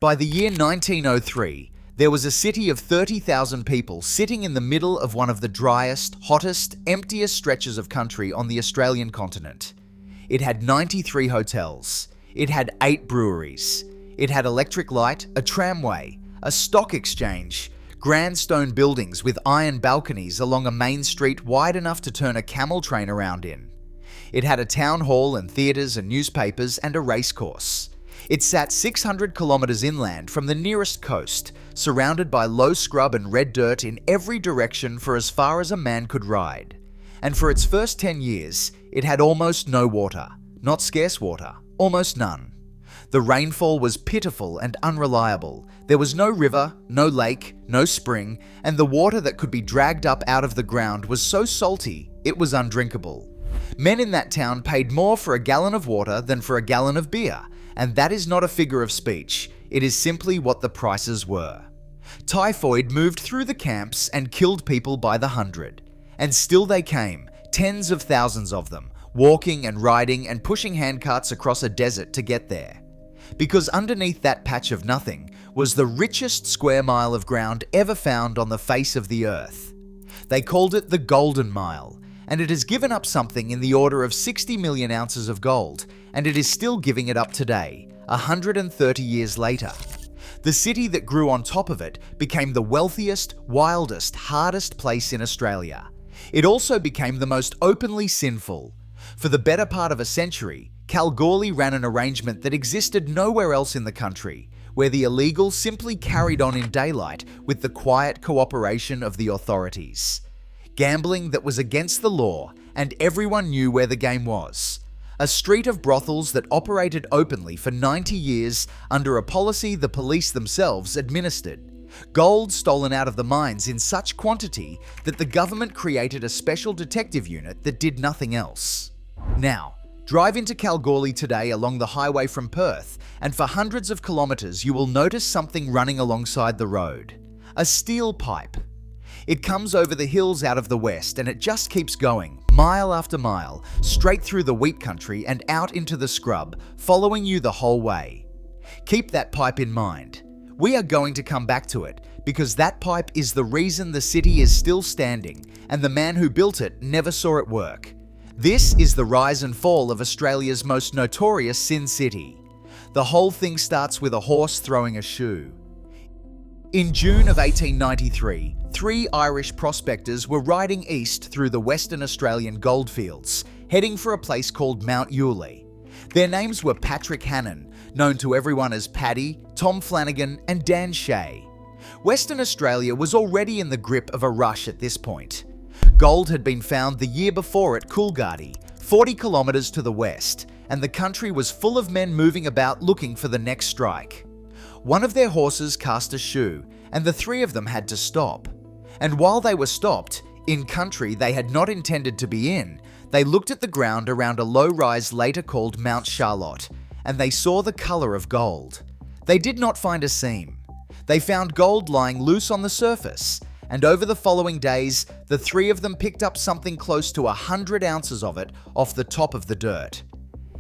By the year 1903, there was a city of 30,000 people sitting in the middle of one of the driest, hottest, emptiest stretches of country on the Australian continent. It had 93 hotels. It had 8 breweries. It had electric light, a tramway, a stock exchange, grand stone buildings with iron balconies along a main street wide enough to turn a camel train around in. It had a town hall and theatres and newspapers and a racecourse. It sat 600 kilometres inland from the nearest coast, surrounded by low scrub and red dirt in every direction for as far as a man could ride. And for its first 10 years, it had almost no water. Not scarce water, almost none. The rainfall was pitiful and unreliable. There was no river, no lake, no spring, and the water that could be dragged up out of the ground was so salty, it was undrinkable. Men in that town paid more for a gallon of water than for a gallon of beer, and that is not a figure of speech, it is simply what the prices were. Typhoid moved through the camps and killed people by the hundred. And still they came, tens of thousands of them, walking and riding and pushing handcarts across a desert to get there. Because underneath that patch of nothing was the richest square mile of ground ever found on the face of the earth. They called it the Golden Mile, and it has given up something in the order of 60 million ounces of gold, and it is still giving it up today, 130 years later. The city that grew on top of it became the wealthiest, wildest, hardest place in Australia. It also became the most openly sinful. For the better part of a century, Kalgoorlie ran an arrangement that existed nowhere else in the country, where the illegal simply carried on in daylight with the quiet cooperation of the authorities. Gambling that was against the law, and everyone knew where the game was. A street of brothels that operated openly for 90 years under a policy the police themselves administered. Gold stolen out of the mines in such quantity that the government created a special detective unit that did nothing else. Now, drive into Kalgoorlie today along the highway from Perth, and for hundreds of kilometres you will notice something running alongside the road. A steel pipe. It comes over the hills out of the west and it just keeps going, mile after mile, straight through the wheat country and out into the scrub, following you the whole way. Keep that pipe in mind. We are going to come back to it, because that pipe is the reason the city is still standing, and the man who built it never saw it work. This is the rise and fall of Australia's most notorious sin city. The whole thing starts with a horse throwing a shoe. In June of 1893, 3 Irish prospectors were riding east through the Western Australian goldfields, heading for a place called Mount Yulee. Their names were Patrick Hannan, known to everyone as Paddy, Tom Flanagan, and Dan Shea. Western Australia was already in the grip of a rush at this point. Gold had been found the year before at Coolgardie, 40 kilometres to the west, and the country was full of men moving about looking for the next strike. One of their horses cast a shoe, and the 3 of them had to stop. And while they were stopped, in country they had not intended to be in, they looked at the ground around a low rise later called Mount Charlotte, and they saw the colour of gold. They did not find a seam. They found gold lying loose on the surface, and over the following days, the 3 of them picked up something close to 100 ounces of it off the top of the dirt.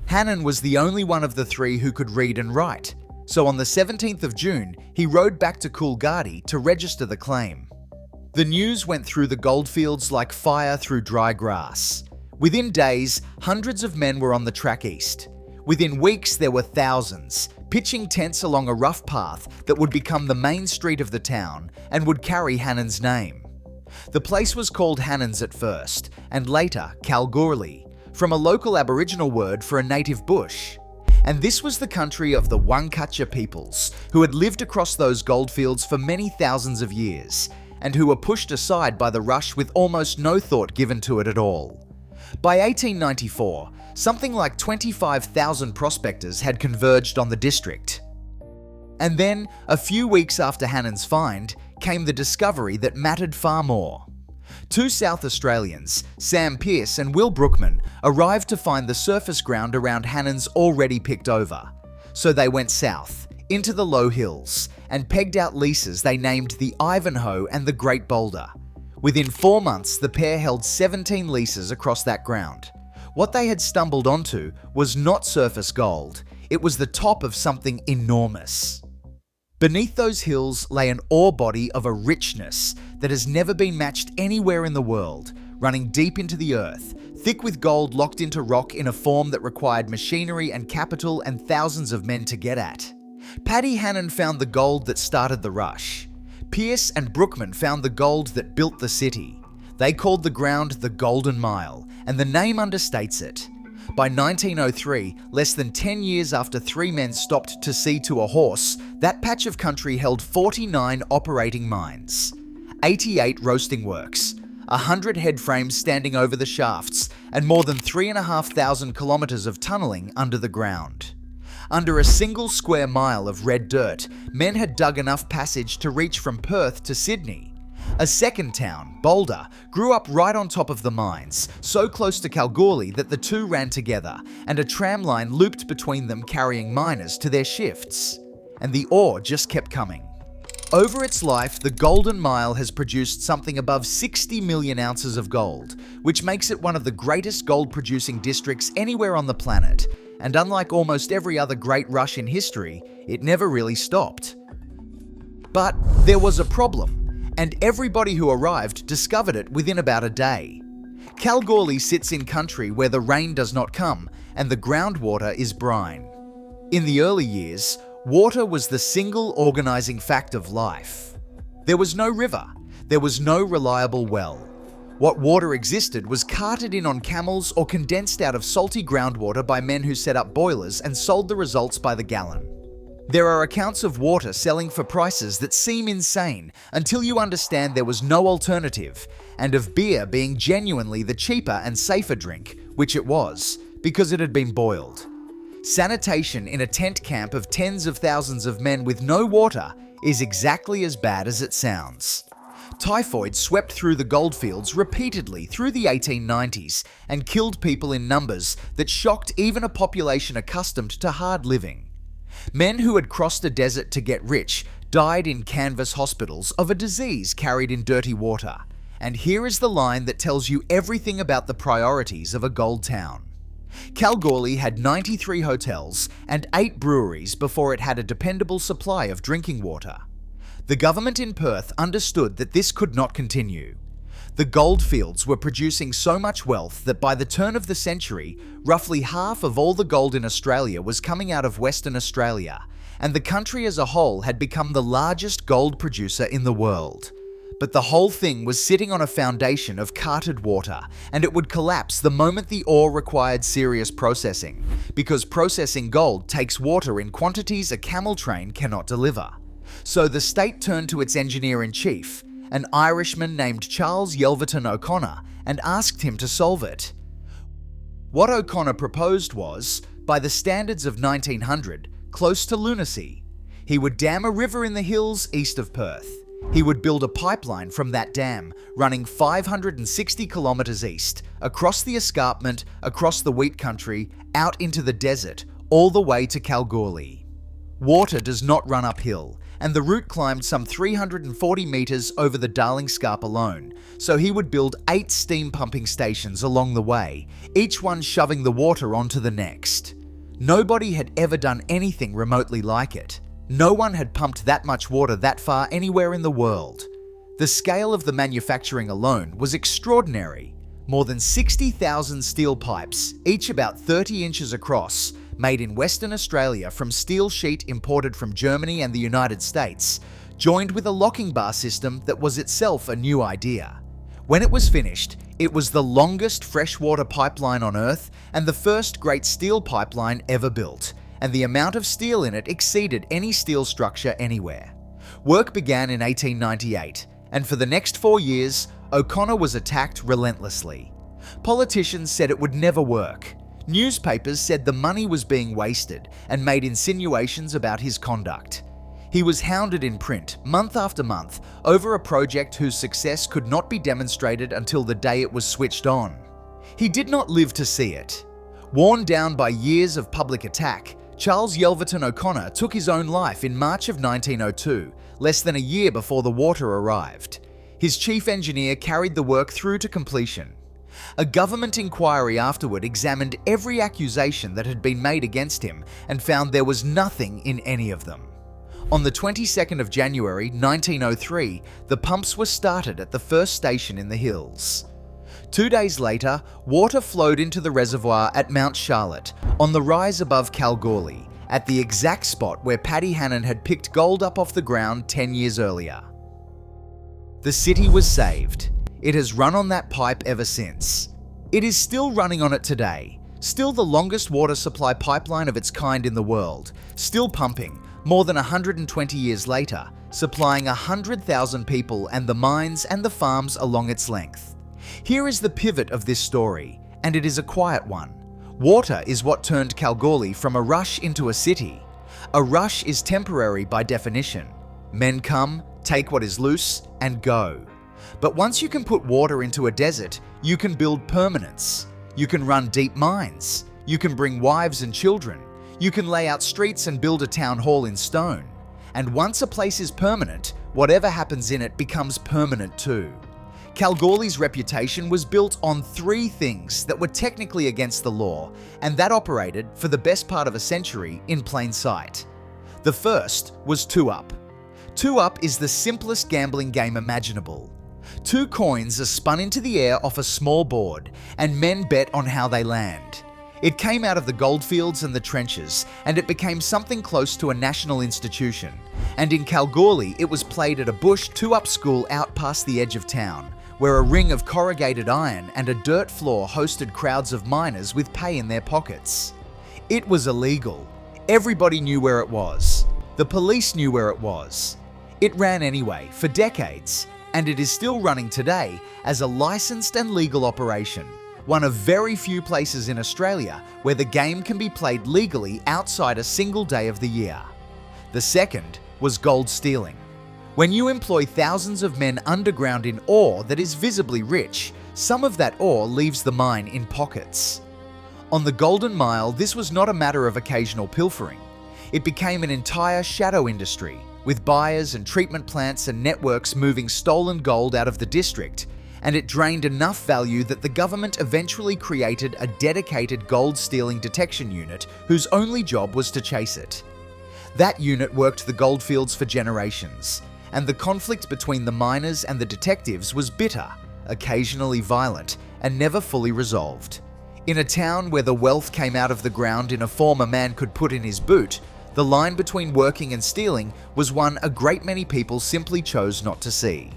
Hannan was the only one of the 3 who could read and write, so on the 17th of June, he rode back to Coolgardie to register the claim. The news went through the goldfields like fire through dry grass. Within days, hundreds of men were on the track east. Within weeks, there were thousands, pitching tents along a rough path that would become the main street of the town and would carry Hannan's name. The place was called Hannan's at first, and later Kalgoorlie, from a local Aboriginal word for a native bush. And this was the country of the Wangkatja peoples, who had lived across those goldfields for many thousands of years, and who were pushed aside by the rush with almost no thought given to it at all. By 1894, something like 25,000 prospectors had converged on the district. And then, a few weeks after Hannan's find, came the discovery that mattered far more. 2 South Australians, Sam Pearce and Will Brookman, arrived to find the surface ground around Hannan's already picked over. So they went south, into the low hills, and pegged out leases they named the Ivanhoe and the Great Boulder. Within 4 months, the pair held 17 leases across that ground. What they had stumbled onto was not surface gold, it was the top of something enormous. Beneath those hills lay an ore body of a richness that has never been matched anywhere in the world, running deep into the earth, thick with gold locked into rock in a form that required machinery and capital and thousands of men to get at. Paddy Hannan found the gold that started the rush. Pearce and Brookman found the gold that built the city. They called the ground the Golden Mile, and the name understates it. By 1903, less than 10 years after 3 men stopped to see to a horse, that patch of country held 49 operating mines, 88 roasting works, 100 head frames standing over the shafts, and more than 3,500 kilometres of tunnelling under the ground. Under a single square mile of red dirt, men had dug enough passage to reach from Perth to Sydney. A second town, Boulder, grew up right on top of the mines, so close to Kalgoorlie that the two ran together, and a tram line looped between them carrying miners to their shifts. And the ore just kept coming. Over its life, the Golden Mile has produced something above 60 million ounces of gold, which makes it one of the greatest gold-producing districts anywhere on the planet. And unlike almost every other great rush in history, it never really stopped. But there was a problem, and everybody who arrived discovered it within about a day. Kalgoorlie sits in country where the rain does not come, and the groundwater is brine. In the early years, water was the single organising fact of life. There was no river, there was no reliable well. What water existed was carted in on camels or condensed out of salty groundwater by men who set up boilers and sold the results by the gallon. There are accounts of water selling for prices that seem insane until you understand there was no alternative, and of beer being genuinely the cheaper and safer drink, which it was, because it had been boiled. Sanitation in a tent camp of tens of thousands of men with no water is exactly as bad as it sounds. Typhoid swept through the goldfields repeatedly through the 1890s and killed people in numbers that shocked even a population accustomed to hard living. Men who had crossed a desert to get rich died in canvas hospitals of a disease carried in dirty water. And here is the line that tells you everything about the priorities of a gold town. Kalgoorlie had 93 hotels and 8 breweries before it had a dependable supply of drinking water. The government in Perth understood that this could not continue. The goldfields were producing so much wealth that by the turn of the century, roughly half of all the gold in Australia was coming out of Western Australia, and the country as a whole had become the largest gold producer in the world. But the whole thing was sitting on a foundation of carted water, and it would collapse the moment the ore required serious processing, because processing gold takes water in quantities a camel train cannot deliver. So the state turned to its engineer-in-chief, an Irishman named Charles Yelverton O'Connor, and asked him to solve it. What O'Connor proposed was, by the standards of 1900, close to lunacy. He would dam a river in the hills east of Perth. He would build a pipeline from that dam, running 560 kilometres east, across the escarpment, across the wheat country, out into the desert, all the way to Kalgoorlie. Water does not run uphill, and the route climbed some 340 metres over the Darling Scarp alone, so he would build 8 steam pumping stations along the way, each one shoving the water onto the next. Nobody had ever done anything remotely like it. No one had pumped that much water that far anywhere in the world. The scale of the manufacturing alone was extraordinary. More than 60,000 steel pipes, each about 30 inches across, made in Western Australia from steel sheet imported from Germany and the United States, joined with a locking bar system that was itself a new idea. When it was finished, it was the longest freshwater pipeline on Earth and the first great steel pipeline ever built, and the amount of steel in it exceeded any steel structure anywhere. Work began in 1898, and for the next 4 years, O'Connor was attacked relentlessly. Politicians said it would never work. Newspapers said the money was being wasted and made insinuations about his conduct. He was hounded in print, month after month, over a project whose success could not be demonstrated until the day it was switched on. He did not live to see it. Worn down by years of public attack, Charles Yelverton O'Connor took his own life in March of 1902, less than a year before the water arrived. His chief engineer carried the work through to completion. A government inquiry afterward examined every accusation that had been made against him and found there was nothing in any of them. On the 22nd of January 1903, the pumps were started at the first station in the hills. 2 days later, water flowed into the reservoir at Mount Charlotte, on the rise above Kalgoorlie, at the exact spot where Paddy Hannan had picked gold up off the ground 10 years earlier. The city was saved. It has run on that pipe ever since. It is still running on it today, still the longest water supply pipeline of its kind in the world, still pumping, more than 120 years later, supplying 100,000 people and the mines and the farms along its length. Here is the pivot of this story, and it is a quiet one. Water is what turned Kalgoorlie from a rush into a city. A rush is temporary by definition. Men come, take what is loose, and go. But once you can put water into a desert, you can build permanence. You can run deep mines. You can bring wives and children. You can lay out streets and build a town hall in stone. And once a place is permanent, whatever happens in it becomes permanent too. Kalgoorlie's reputation was built on 3 things that were technically against the law, and that operated, for the best part of a century, in plain sight. The first was 2-up. 2-up is the simplest gambling game imaginable. 2 coins are spun into the air off a small board, and men bet on how they land. It came out of the goldfields and the trenches, and it became something close to a national institution. And in Kalgoorlie, it was played at a bush 2-up school out past the edge of town, where a ring of corrugated iron and a dirt floor hosted crowds of miners with pay in their pockets. It was illegal. Everybody knew where it was. The police knew where it was. It ran anyway, for decades, and it is still running today as a licensed and legal operation, one of very few places in Australia where the game can be played legally outside a single day of the year. The second was gold stealing. When you employ thousands of men underground in ore that is visibly rich, some of that ore leaves the mine in pockets. On the Golden Mile, this was not a matter of occasional pilfering. It became an entire shadow industry, with buyers and treatment plants and networks moving stolen gold out of the district, and it drained enough value that the government eventually created a dedicated gold stealing detection unit whose only job was to chase it. That unit worked the goldfields for generations, and the conflict between the miners and the detectives was bitter, occasionally violent, and never fully resolved. In a town where the wealth came out of the ground in a form a man could put in his boot, the line between working and stealing was one a great many people simply chose not to see.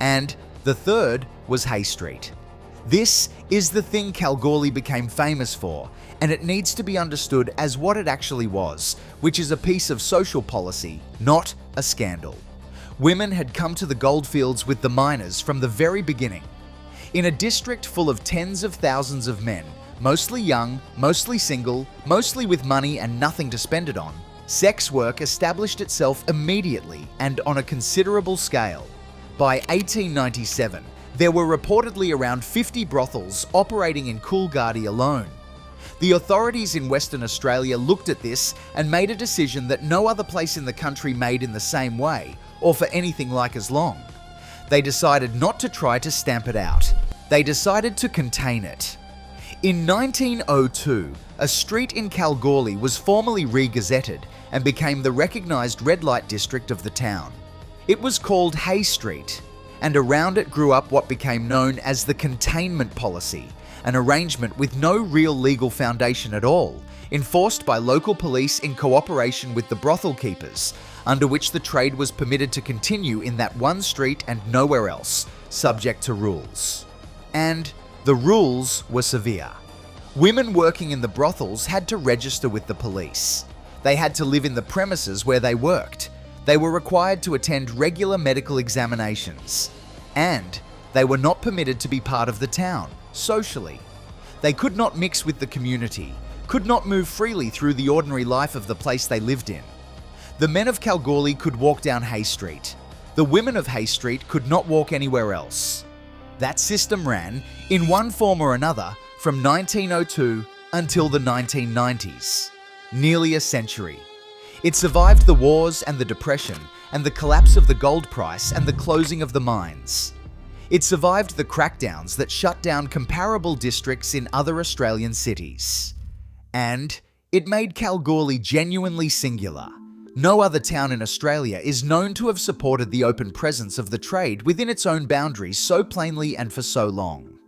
And the third was Hay Street. This is the thing Kalgoorlie became famous for, and it needs to be understood as what it actually was, which is a piece of social policy, not a scandal. Women had come to the goldfields with the miners from the very beginning. In a district full of tens of thousands of men, mostly young, mostly single, mostly with money and nothing to spend it on, sex work established itself immediately and on a considerable scale. By 1897, there were reportedly around 50 brothels operating in Coolgardie alone. The authorities in Western Australia looked at this and made a decision that no other place in the country made in the same way, or for anything like as long. They decided not to try to stamp it out. They decided to contain it. In 1902, a street in Kalgoorlie was formally re-gazetted and became the recognised red light district of the town. It was called Hay Street, and around it grew up what became known as the containment policy, an arrangement with no real legal foundation at all, enforced by local police in cooperation with the brothel keepers, under which the trade was permitted to continue in that one street and nowhere else, subject to rules. And the rules were severe. Women working in the brothels had to register with the police. They had to live in the premises where they worked. They were required to attend regular medical examinations. And they were not permitted to be part of the town, socially. They could not mix with the community, could not move freely through the ordinary life of the place they lived in. The men of Kalgoorlie could walk down Hay Street. The women of Hay Street could not walk anywhere else. That system ran, in one form or another, from 1902 until the 1990s. Nearly a century. It survived the wars and the depression and the collapse of the gold price and the closing of the mines. It survived the crackdowns that shut down comparable districts in other Australian cities. And it made Kalgoorlie genuinely singular, No other town in Australia is known to have supported the open presence of the trade within its own boundaries so plainly and for so long.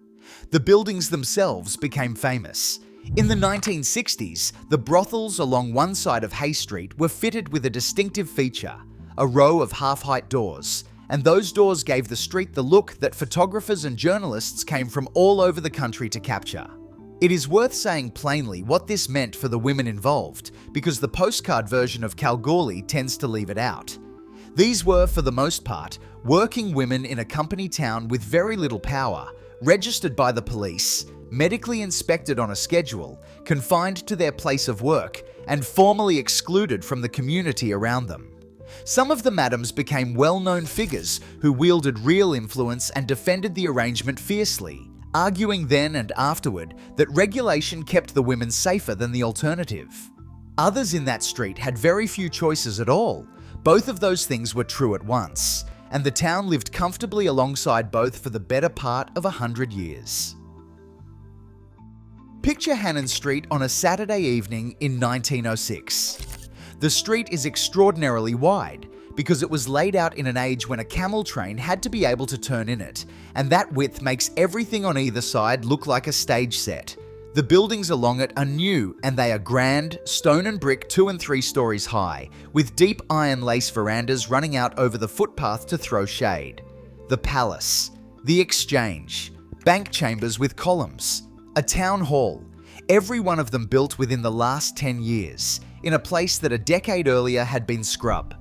The buildings themselves became famous. In the 1960s, the brothels along one side of Hay Street were fitted with a distinctive feature, a row of half-height doors, and those doors gave the street the look that photographers and journalists came from all over the country to capture. It is worth saying plainly what this meant for the women involved, because the postcard version of Kalgoorlie tends to leave it out. These were, for the most part, working women in a company town with very little power, registered by the police, medically inspected on a schedule, confined to their place of work, and formally excluded from the community around them. Some of the madams became well-known figures who wielded real influence and defended the arrangement fiercely, arguing then and afterward that regulation kept the women safer than the alternative. Others in that street had very few choices at all. Both of those things were true at once, and the town lived comfortably alongside both for the better part of 100 years. Picture Hannan Street on a Saturday evening in 1906. The street is extraordinarily wide because it was laid out in an age when a camel train had to be able to turn in it, and that width makes everything on either side look like a stage set. The buildings along it are new, and they are grand, stone and brick 2 and 3 stories high, with deep iron lace verandas running out over the footpath to throw shade. The Palace, the Exchange, bank chambers with columns, a town hall, every one of them built within the last 10 years, in a place that a decade earlier had been scrub.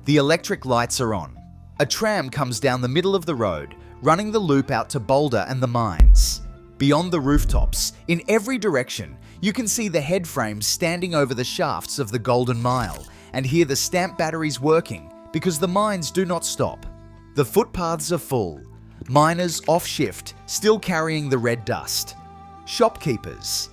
The electric lights are on. A tram comes down the middle of the road, running the loop out to Boulder and the mines. Beyond the rooftops, in every direction, you can see the head frames standing over the shafts of the Golden Mile and hear the stamp batteries working because the mines do not stop. The footpaths are full. Miners off shift, still carrying the red dust. Shopkeepers.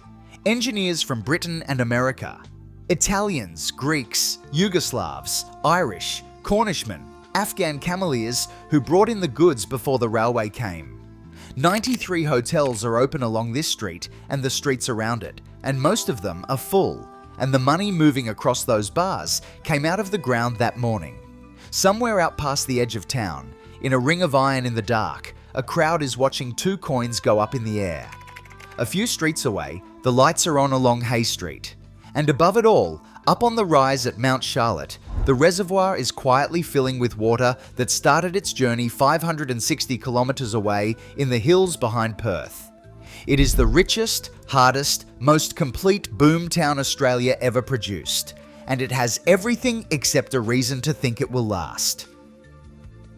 Engineers from Britain and America. Italians, Greeks, Yugoslavs, Irish, Cornishmen, Afghan cameleers who brought in the goods before the railway came. 93 hotels are open along this street and the streets around it, and most of them are full, and the money moving across those bars came out of the ground that morning. Somewhere out past the edge of town, in a ring of iron in the dark, a crowd is watching 2 coins go up in the air. A few streets away, the lights are on along Hay Street. And above it all, up on the rise at Mount Charlotte, the reservoir is quietly filling with water that started its journey 560 kilometres away in the hills behind Perth. It is the richest, hardest, most complete boomtown Australia ever produced, and it has everything except a reason to think it will last.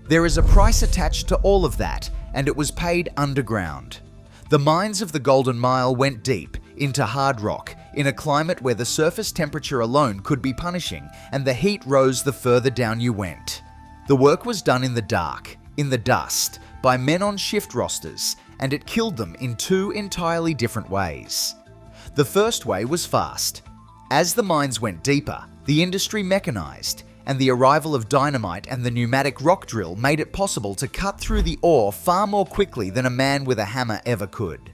There is a price attached to all of that, and it was paid underground. The mines of the Golden Mile went deep into hard rock in a climate where the surface temperature alone could be punishing, and the heat rose the further down you went. The work was done in the dark, in the dust, by men on shift rosters, and it killed them in 2 entirely different ways. The first way was fast. As the mines went deeper, the industry mechanized, and the arrival of dynamite and the pneumatic rock drill made it possible to cut through the ore far more quickly than a man with a hammer ever could.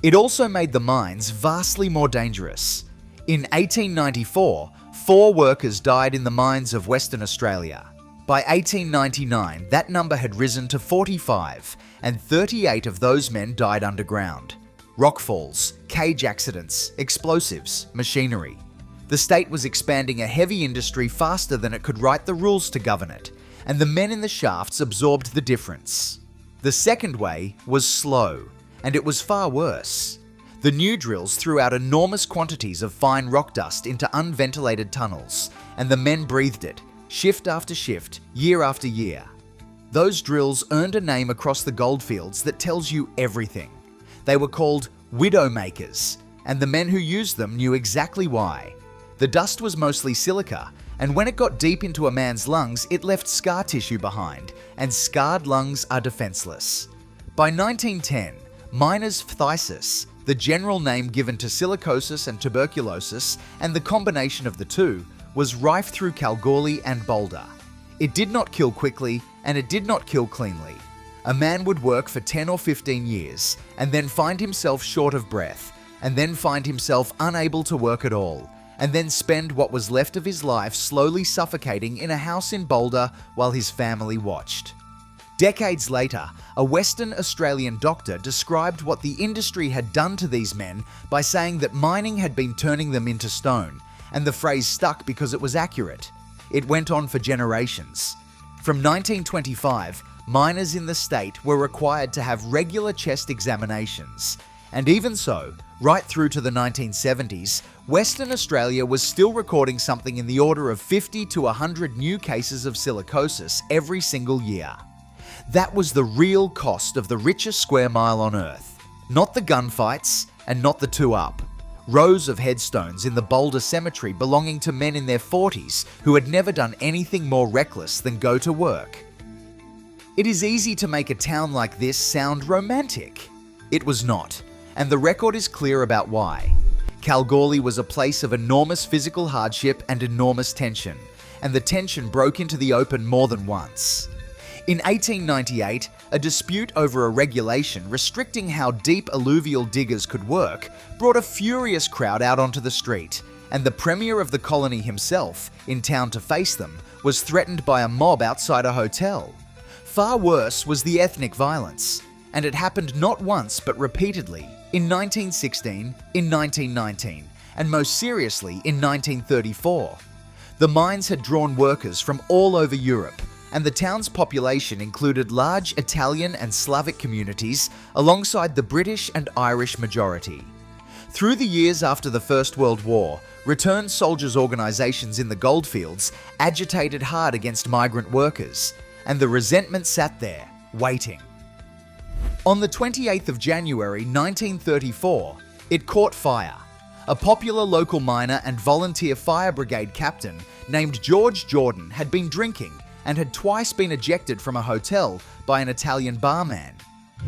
It also made the mines vastly more dangerous. In 1894, 4 workers died in the mines of Western Australia. By 1899, that number had risen to 45, and 38 of those men died underground. Rockfalls, cage accidents, explosives, machinery. The state was expanding a heavy industry faster than it could write the rules to govern it, and the men in the shafts absorbed the difference. The second way was slow, and it was far worse. The new drills threw out enormous quantities of fine rock dust into unventilated tunnels, and the men breathed it, shift after shift, year after year. Those drills earned a name across the goldfields that tells you everything. They were called widowmakers, and the men who used them knew exactly why. The dust was mostly silica, and when it got deep into a man's lungs, it left scar tissue behind, and scarred lungs are defenseless. By 1910, miners' phthisis, the general name given to silicosis and tuberculosis, and the combination of the two, was rife through Kalgoorlie and Boulder. It did not kill quickly, and it did not kill cleanly. A man would work for 10 or 15 years, and then find himself short of breath, and then find himself unable to work at all, and then spend what was left of his life slowly suffocating in a house in Boulder while his family watched. Decades later, a Western Australian doctor described what the industry had done to these men by saying that mining had been turning them into stone, and the phrase stuck because it was accurate. It went on for generations. From 1925, miners in the state were required to have regular chest examinations, and even so, right through to the 1970s, Western Australia was still recording something in the order of 50 to 100 new cases of silicosis every single year. That was the real cost of the richest square mile on Earth. Not the gunfights, and not the two up. Rows of headstones in the Boulder Cemetery belonging to men in their 40s who had never done anything more reckless than go to work. It is easy to make a town like this sound romantic. It was not, and the record is clear about why. Kalgoorlie was a place of enormous physical hardship and enormous tension, and the tension broke into the open more than once. In 1898, a dispute over a regulation restricting how deep alluvial diggers could work brought a furious crowd out onto the street, and the premier of the colony himself, in town to face them, was threatened by a mob outside a hotel. Far worse was the ethnic violence, and it happened not once but repeatedly, in 1916, in 1919, and most seriously in 1934. The mines had drawn workers from all over Europe, and the town's population included large Italian and Slavic communities alongside the British and Irish majority. Through the years after the First World War, returned soldiers' organisations in the goldfields agitated hard against migrant workers, and the resentment sat there, waiting. On the 28th of January 1934, it caught fire. A popular local miner and volunteer fire brigade captain named George Jordan had been drinking and had twice been ejected from a hotel by an Italian barman.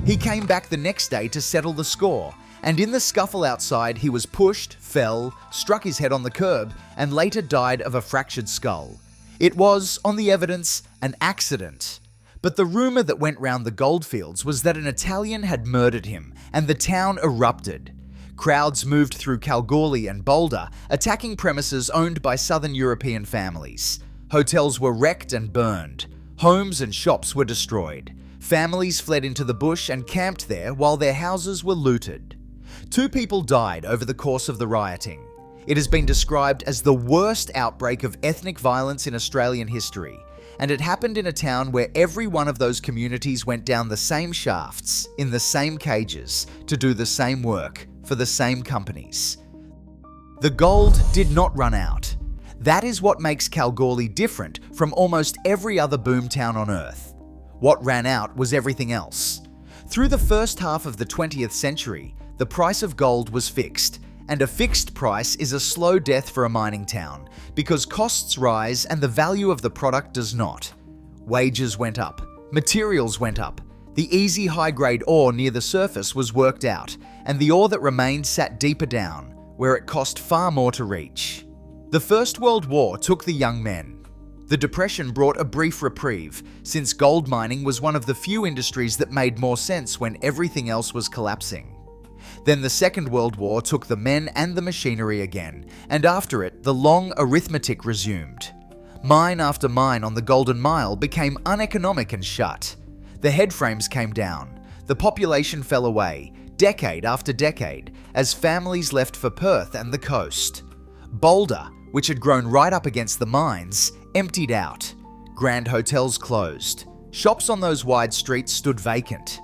He came back the next day to settle the score, and in the scuffle outside he was pushed, fell, struck his head on the curb, and later died of a fractured skull. It was, on the evidence, an accident. But the rumour that went round the goldfields was that an Italian had murdered him, and the town erupted. Crowds moved through Kalgoorlie and Boulder, attacking premises owned by Southern European families. Hotels were wrecked and burned. Homes and shops were destroyed. Families fled into the bush and camped there while their houses were looted. 2 people died over the course of the rioting. It has been described as the worst outbreak of ethnic violence in Australian history, and it happened in a town where every one of those communities went down the same shafts, in the same cages, to do the same work, for the same companies. The gold did not run out. That is what makes Kalgoorlie different from almost every other boomtown on Earth. What ran out was everything else. Through the first half of the 20th century, the price of gold was fixed, and a fixed price is a slow death for a mining town because costs rise and the value of the product does not. Wages went up, materials went up, the easy high-grade ore near the surface was worked out, and the ore that remained sat deeper down, where it cost far more to reach. The First World War took the young men. The Depression brought a brief reprieve, since gold mining was one of the few industries that made more sense when everything else was collapsing. Then the Second World War took the men and the machinery again, and after it, the long arithmetic resumed. Mine after mine on the Golden Mile became uneconomic and shut. The headframes came down, the population fell away, decade after decade, as families left for Perth and the coast. Boulder, which had grown right up against the mines, emptied out. Grand hotels closed. Shops on those wide streets stood vacant.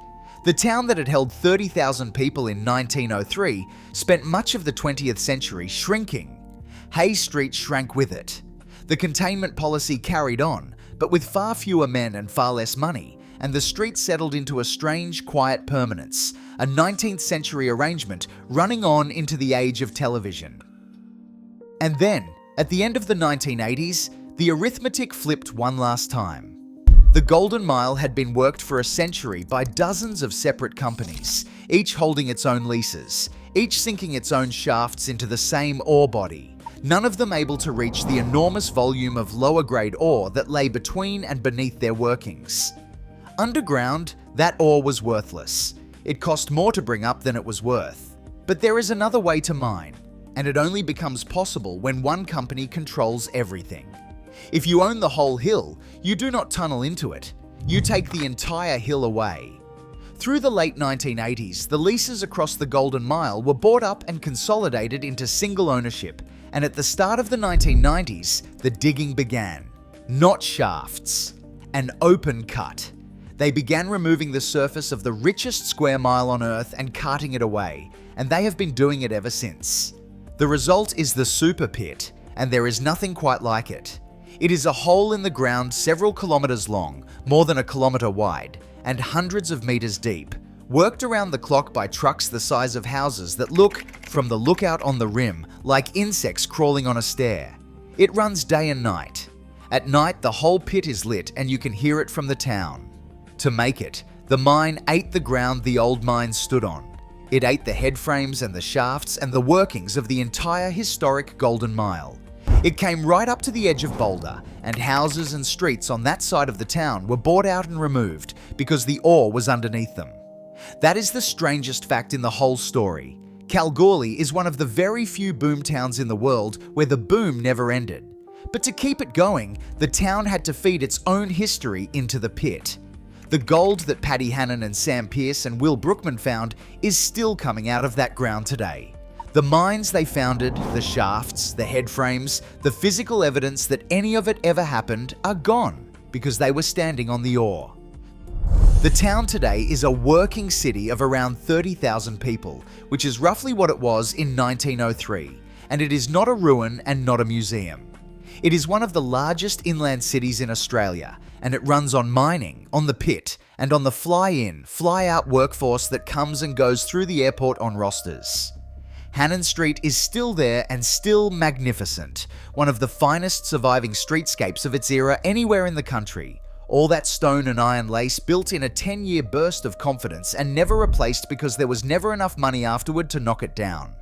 The town that had held 30,000 people in 1903 spent much of the 20th century shrinking. Hay Street shrank with it. The containment policy carried on, but with far fewer men and far less money, and the street settled into a strange, quiet permanence, a 19th century arrangement running on into the age of television. And then, at the end of the 1980s, the arithmetic flipped one last time. The Golden Mile had been worked for a century by dozens of separate companies, each holding its own leases, each sinking its own shafts into the same ore body, none of them able to reach the enormous volume of lower-grade ore that lay between and beneath their workings. Underground, that ore was worthless. It cost more to bring up than it was worth. But there is another way to mine, and it only becomes possible when one company controls everything. If you own the whole hill, you do not tunnel into it. You take the entire hill away. Through the late 1980s, the leases across the Golden Mile were bought up and consolidated into single ownership, and at the start of the 1990s, the digging began. Not shafts, an open cut. They began removing the surface of the richest square mile on Earth and carting it away, and they have been doing it ever since. The result is the Super Pit, and there is nothing quite like it. It is a hole in the ground several kilometers long, more than a kilometer wide, and hundreds of meters deep, worked around the clock by trucks the size of houses that look, from the lookout on the rim, like insects crawling on a stair. It runs day and night. At night, the whole pit is lit and you can hear it from the town. To make it, the mine ate the ground the old mine stood on. It ate the head frames and the shafts and the workings of the entire historic Golden Mile. It came right up to the edge of Boulder, and houses and streets on that side of the town were bought out and removed because the ore was underneath them. That is the strangest fact in the whole story. Kalgoorlie is one of the very few boom towns in the world where the boom never ended. But to keep it going, the town had to feed its own history into the pit. The gold that Paddy Hannan and Sam Pearce and Will Brookman found is still coming out of that ground today. The mines they founded, the shafts, the head frames, the physical evidence that any of it ever happened are gone because they were standing on the ore. The town today is a working city of around 30,000 people, which is roughly what it was in 1903, and it is not a ruin and not a museum. It is one of the largest inland cities in Australia, and it runs on mining, on the pit, and on the fly-in, fly-out workforce that comes and goes through the airport on rosters. Hannan Street is still there and still magnificent, one of the finest surviving streetscapes of its era anywhere in the country. All that stone and iron lace built in a 10-year burst of confidence and never replaced because there was never enough money afterward to knock it down.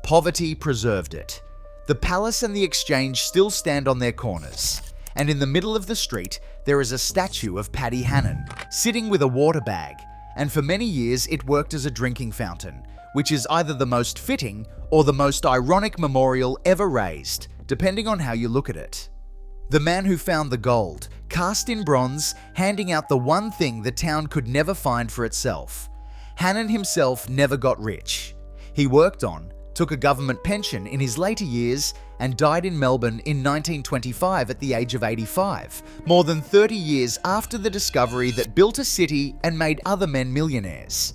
Poverty preserved it. The Palace and the Exchange still stand on their corners, and in the middle of the street there is a statue of Paddy Hannan, sitting with a water bag, and for many years it worked as a drinking fountain, which is either the most fitting or the most ironic memorial ever raised, depending on how you look at it. The man who found the gold, cast in bronze, handing out the one thing the town could never find for itself. Hannan himself never got rich. He worked on, took a government pension in his later years, and died in Melbourne in 1925 at the age of 85, more than 30 years after the discovery that built a city and made other men millionaires.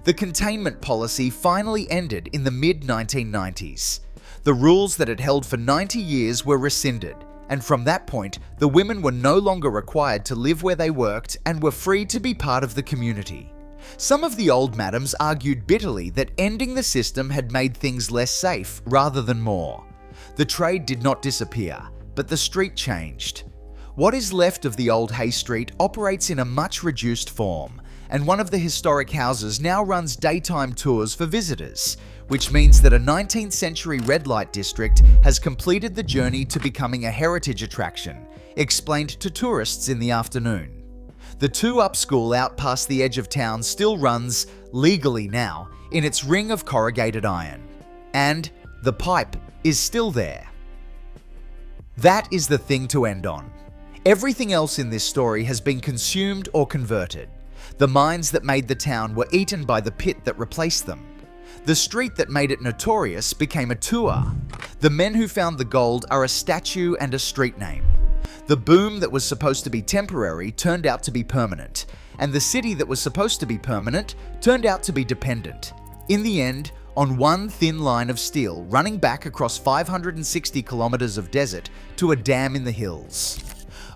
The containment policy finally ended in the mid-1990s. The rules that had held for 90 years were rescinded, and from that point, the women were no longer required to live where they worked and were free to be part of the community. Some of the old madams argued bitterly that ending the system had made things less safe rather than more. The trade did not disappear, but the street changed. What is left of the old Hay Street operates in a much reduced form, and one of the historic houses now runs daytime tours for visitors, which means that a 19th century red light district has completed the journey to becoming a heritage attraction, explained to tourists in the afternoon. The 2-up school out past the edge of town still runs, legally now, in its ring of corrugated iron. And the pipe is still there. That is the thing to end on. Everything else in this story has been consumed or converted. The mines that made the town were eaten by the pit that replaced them. The street that made it notorious became a tour. The men who found the gold are a statue and a street name. The boom that was supposed to be temporary turned out to be permanent, and the city that was supposed to be permanent turned out to be dependent. In the end, on one thin line of steel running back across 560 kilometers of desert to a dam in the hills.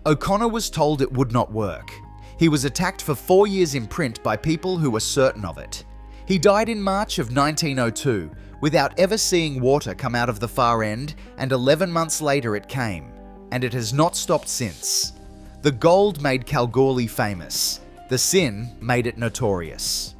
O'Connor was told it would not work. He was attacked for 4 years in print by people who were certain of it. He died in March of 1902 without ever seeing water come out of the far end, and 11 months later it came, and it has not stopped since. The gold made Kalgoorlie famous. The sin made it notorious.